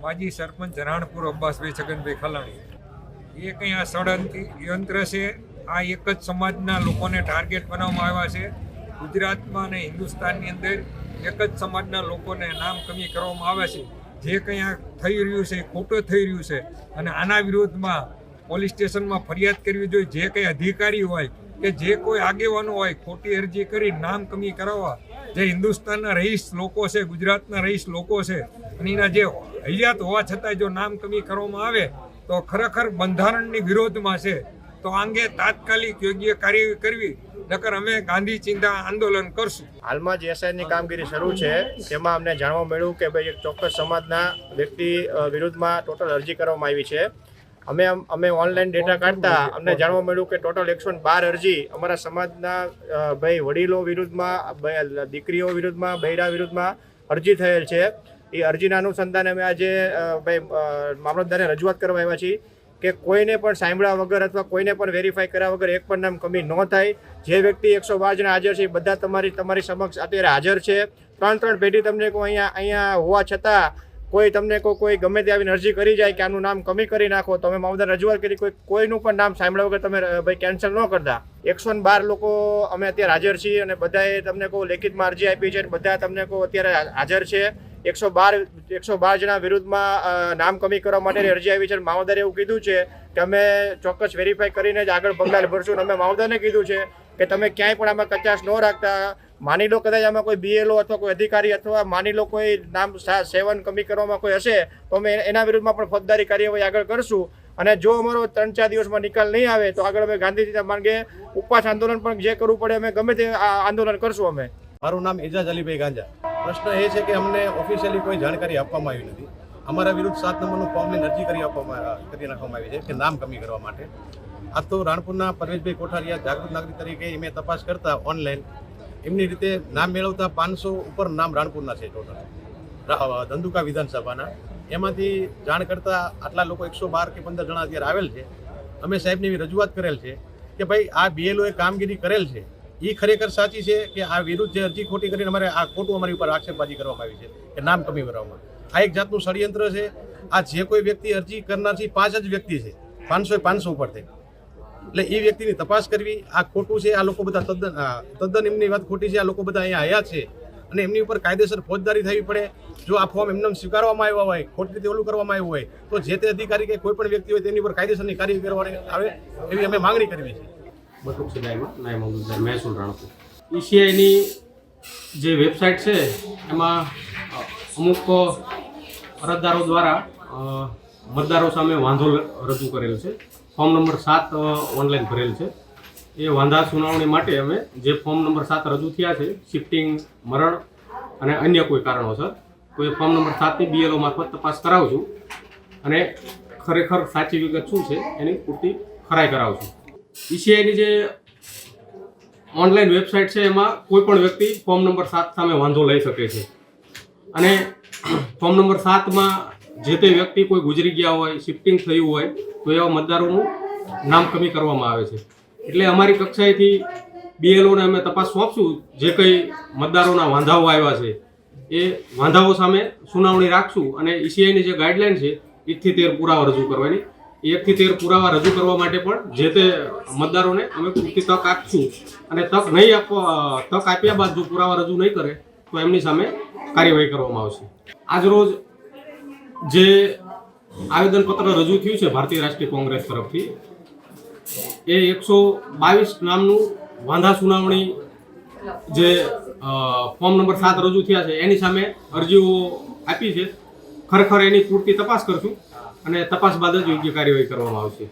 માજી સરપંચ રાણપુર અબ્બાસભાઈ છગનભાઈ ખલાણી એ કંઈ આ ષડયંત્ર છે. આ એક જ સમાજના લોકોને ટાર્ગેટ બનાવવામાં આવ્યા છે. ગુજરાતમાં અને હિન્દુસ્તાનની અંદર એક જ સમાજના લોકોને નામ કમી કરવામાં આવે છે. જે કંઈ આ થઈ રહ્યું છે ખોટું થઈ રહ્યું છે અને આના વિરોધમાં પોલીસ સ્ટેશનમાં ફરિયાદ કરવી જોઈએ. જે કંઈ અધિકારી હોય કે જે કોઈ આગેવાનો હોય ખોટી અરજી કરી નામ કમી કરાવવા, જે હિન્દુસ્તાનના રહીશ લોકો છે, ગુજરાતના રહીશ લોકો છે અને એના જે હયાત હોવા છતાં જો નામ કમી કરવામાં આવે તો ખરેખર બંધારણની વિરોધમાં છે. તો આ અંગે તાત્કાલિક યોગ્ય કાર્યવાહી કરવી, નકર અમે ગાંધી ચિંતા આંદોલન કરશું. હાલમાં જે એસઆઈની કામગીરી શરૂ છે તેમાં અમને જાણવા મળ્યું કે ભાઈ એક ચોક્કસ સમાજના વ્યક્તિ વિરુદ્ધમાં ટોટલ અરજી કરવામાં આવી છે. અમે ઓનલાઈન ડેટા કાઢતા અમને જાણવા મળ્યું કે ટોટલ 112 અરજી અમારા સમાજના ભાઈ વડીલો વિરુદ્ધમાં, દીકરીઓ વિરુદ્ધમાં, બૈરા વિરુદ્ધમાં અરજી થયેલ છે. એ અરજીના અનુસંધાને અમે આજે ભાઈ મામલતદારને રજૂઆત કરવા આવ્યા છીએ કે કોઈને પણ સાંભળ્યા વગર અથવા કોઈને પણ વેરીફાઈ કર્યા વગર એક પણ નામ કમી ન થાય. જે વ્યક્તિ 112 જણા હાજર છે એ બધા તમારી સમક્ષ અત્યારે હાજર છે. 3 પેઢી તમને અહીંયા હોવા છતાં કોઈ તમને કોઈ ગમે તે આવીને અરજી કરી જાય કે આનું નામ કમી કરી નાખો, તો અમે મામલતદાર રજૂઆત કરી કોઈનું પણ નામ સાંભળ્યા વગર તમે ભાઈ કેન્સલ ન કરતા. 112 લોકો અમે અત્યારે હાજર છીએ અને બધાએ તમને લેખિતમાં અરજી આપી છે. બધા તમને અત્યારે હાજર છે. 112 જણા વિરુદ્ધમાં નામ કમી કરવા માટેની અરજી આવી છે. મામલતદારે એવું કીધું છે કે અમે ચોક્કસ વેરીફાઈ કરીને જ આગળ પગલાં ભરશું. અમે મામલતદારને કીધું છે કે તમે ક્યાંય પણ આમાં કચાશ ન રાખતા. માની લો કદાચ આમાં કોઈ BLO અથવા કોઈ અધિકારી અથવા માની લો કોઈ નામ સેવન કમી કરવામાં કોઈ હશે તો અમે એના વિરુદ્ધમાં પણ ફોજદારી કાર્યવાહી આગળ કરશું. અને જો અમારો 3-4 દિવસમાં નિકાલ નહીં આવે તો આગળ અમે ગાંધીજીના માર્ગે ઉપવાસ આંદોલન પણ જે કરવું પડે અમે ગમે તે આંદોલન કરશું. અમે મારું નામ એજાજ અલીભાઈ ગાંજા. પ્રશ્ન એ છે કે અમને ઓફિશિયલી કોઈ જાણકારી આપવામાં આવી નથી. અમારા વિરુદ્ધ 7 નંબરનું ફોર્મની અરજી કરી નાખવામાં આવી છે કે નામ કમી કરવા માટે. આ તો રાણપુરના પરવેશભાઈ કોઠારિયા જાગૃત નાગરિક તરીકે મેં તપાસ કરતા ઓનલાઈન એમની રીતે નામ મેળવતા 500 ઉપર નામ રાણપુરના છે ટોટલ ધંધુકા વિધાનસભાના. એમાંથી જાણ કરતા આટલા લોકો 112 કે 15 જણા અત્યારે આવેલ છે. અમે સાહેબને એવી રજૂઆત કરેલ છે કે ભાઈ આ BLO એ કામગીરી કરેલ છે એ ખરેખર સાચી છે કે આ વિરુદ્ધ જે અરજી ખોટી કરીને આ ખોટું અમારી ઉપર આક્ષેપબાજી કરવામાં આવી છે કે નામ કમી કરવામાં. આ એક જાતનું ષડયંત્ર છે. આ જે કોઈ વ્યક્તિ અરજી કરનાર છે 5 જ વ્યક્તિ છે, 500 ઉપર થઈ. એટલે એ વ્યક્તિની તપાસ કરવી. આ ખોટું છે. આ લોકો બધા તદ્દન એમની વાત ખોટી છે. આ લોકો બધા અહીંયા આવ્યા છે અને એમની ઉપર કાયદેસર ફોજદારી થવી પડે. જો આ ફોર્મ એમને સ્વીકારવામાં આવ્યા હોય, ખોટી રીતે ઓલું કરવામાં આવ્યું હોય તો જે તે અધિકારી કે કોઈ પણ વ્યક્તિ હોય તેની ઉપર કાયદેસરની કાર્યવાહી કરવાની આવે એવી અમે માંગણી કરવી છે. મહેસૂલ રાણપુર ECIની જે વેબસાઇટ છે એમાં અમુક અરજદારો દ્વારા મતદારો સામે વાંધો રજૂ કરેલ છે. ફોર્મ નંબર 7 ઓનલાઈન ભરેલ છે. એ વાંધા સુનાવણી માટે અમે જે ફોર્મ નંબર 7 રજૂ થયા છે, શિફ્ટિંગ, મરણ અને અન્ય કોઈ કારણોસર, તો એ ફોર્મ નંબર 7ની BLO મારફત તપાસ કરાવશું અને ખરેખર સાચી વિગત શું છે એની પૂરતી ખરાઈ કરાવશું. ECIની જે ઓનલાઈન વેબસાઇટ છે એમાં કોઈ પણ વ્યક્તિ ફોર્મ નંબર 7 સામે વાંધો લઈ શકે છે અને ફોર્મ નંબર 7માં જે તે વ્યક્તિ કોઈ ગુજરી ગયા હોય, શિફ્ટિંગ થયું હોય તો એવા મતદારોનું નામ કમી કરવામાં આવે છે. એટલે અમારી કક્ષાએથી BLOને અમે તપાસ સોંપશું. જે કંઈ મતદારોના વાંધાઓ આવ્યા છે એ વાંધાઓ સામે સુનાવણી રાખશું અને ECIની જે ગાઈડલાઈન છે 1 થી 13 પુરાવા રજૂ કરવાની. 1 થી 13 પુરાવા રજૂ કરવા માટે પણ જે તે મતદારોને અમે પૂરતી તક આપશું અને તક આપ્યા બાદ જો પુરાવા રજૂ નહીં કરે તો એમની સામે કાર્યવાહી કરવામાં આવશે. આજરોજ જે આવેદનપત્ર રજૂ થયું છે ભારતીય રાષ્ટ્રીય કોંગ્રેસ તરફથી, એ 122 નામનું વાંધા સુનાવણી જે ફોર્મ નંબર 7 રજૂ થયા છે એની સામે અરજીઓ આપી છે. ખરેખર એની પૂરતી તપાસ કરશું અને તપાસ બાદ જ યોગ્ય કાર્યવાહી કરવામાં આવશે.